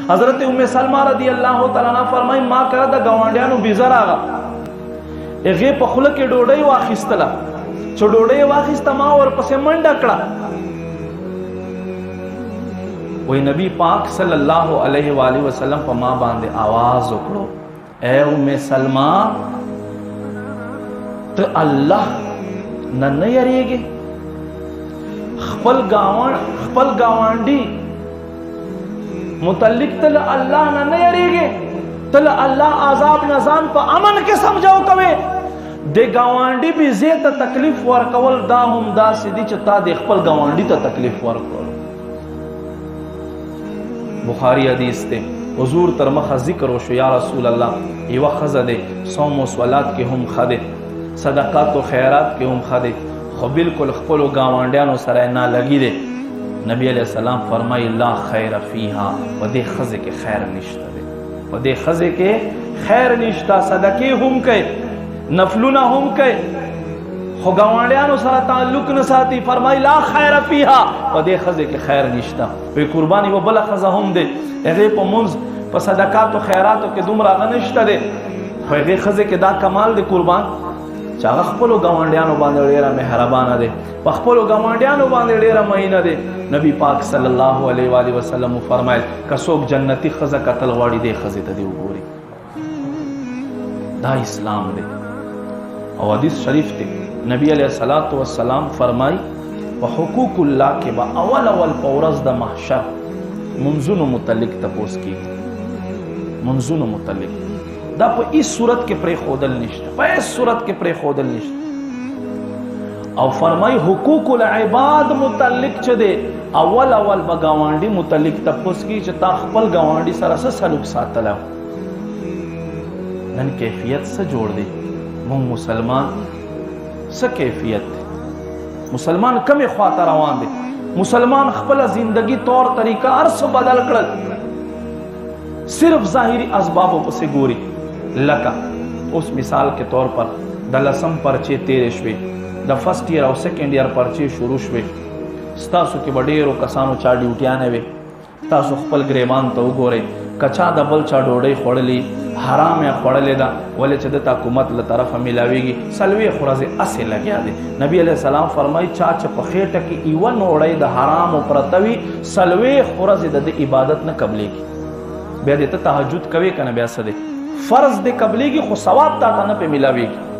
حضرت ام سلمہ رضی اللہ تعالی عنہ فرمای ما کړه د گاونډیانو بیزار آغا هغه په خله کې ډوډۍ واخیستله چې ډوډۍ واخیسته ما ورپسې منډه کړه وی نبی پاک صلی الله علیه و آله وسلم په ما باندې आवाज وکړو اے ام سلمہ ته الله نه یریږي خپل گاونډي متعلق تل الله نه یریږي تل الله عذاب نزان په امن کې سمجھاو کوي د گاونډي به زیاته تکلیف ورکول دا هم دا سدي چې تا د خپل گاونډي ته تکلیف ورکول بخاری حدیث ته حضور تر مخه ذکر وشو یا رسول الله یو خزه ده صوم او صلات کې هم خده صدقات او خیرات کې هم خده خو بالکل خپل گاونډیانو سره نه لګی دي نبی علیہ السلام فرمائی لا خیر فیها و دے خزے کے خیر نشتا دے و دے خزے کے خیر نشتا صدقے هم کئے نفلونا هم کئے خو گاونډیانو سره تعلق نساتی فرمائی لا خیر فیها و دے خزے کے خیر نشتا وی قربانی و بلا خزہ هم دے اغی پا منز پا صدقات و خیراتو کے دومرا غنشتا دے خو اغی خزے کے دا کمال دے قربان چاغه خپلو گاونډیانو باندې ډیره مهربانه ده په خپلو گاونډیانو باندې ډیره مینه ده نبی پاک صلی الله علیه و آله وسلم فرمایل کڅوک جنتی خزه قتل غواړي دی خزه ته دی وګوري دا اسلام دی او حدیث شریف ته نبی علیہ الصلوۃ والسلام فرمای وحقوق الله کې با اول پورز د محشر منزونو متعلق تپوس کی منزونو متعلق دا په هیڅ صورت کې پرې خودل نشته په هیڅ صورت کې پرې خودل نشته او فرمای حقوق العباد متعلق چه ده اول بگاوانډي متعلق تپوس کی چې تا خپل گاوانډي سره څه سلوک ساتلو نن کیفیت څه جوړ دی مونږ مسلمان څه کیفیت مسلمان کمه خواته روان دي مسلمان خپل زندگی طور طریقہ هر څه بدل کړل صرف ظاهری اسباب پسې ګوري لکه اوس مثال کے طور پر د لسم پرچے تیرے شوي د فرسٹ ایئر او سیکنڈ ایئر پرچے شروع شوي ستاسو کې ډېرو کسانو چا ډیوټیانه وي تاسو خپل ګریوان ته وګورئ کچا د بل چا ډوډۍ خوړلې حرام یې خوړلې ده ولې چې د حکومت له طرفه ملاويږي سلوي خورزه اسه لګیا دي نبی علیہ السلام فرمایي چا چې په خېټه کې ایون وړي د حرام او پرتوي سلوي خورزه د عبادت نه قبليږي بیا دې ته تهجد کوي کنه بیا څه دي فرض دې قبليږي خو ثواب تا نه په ملاويږي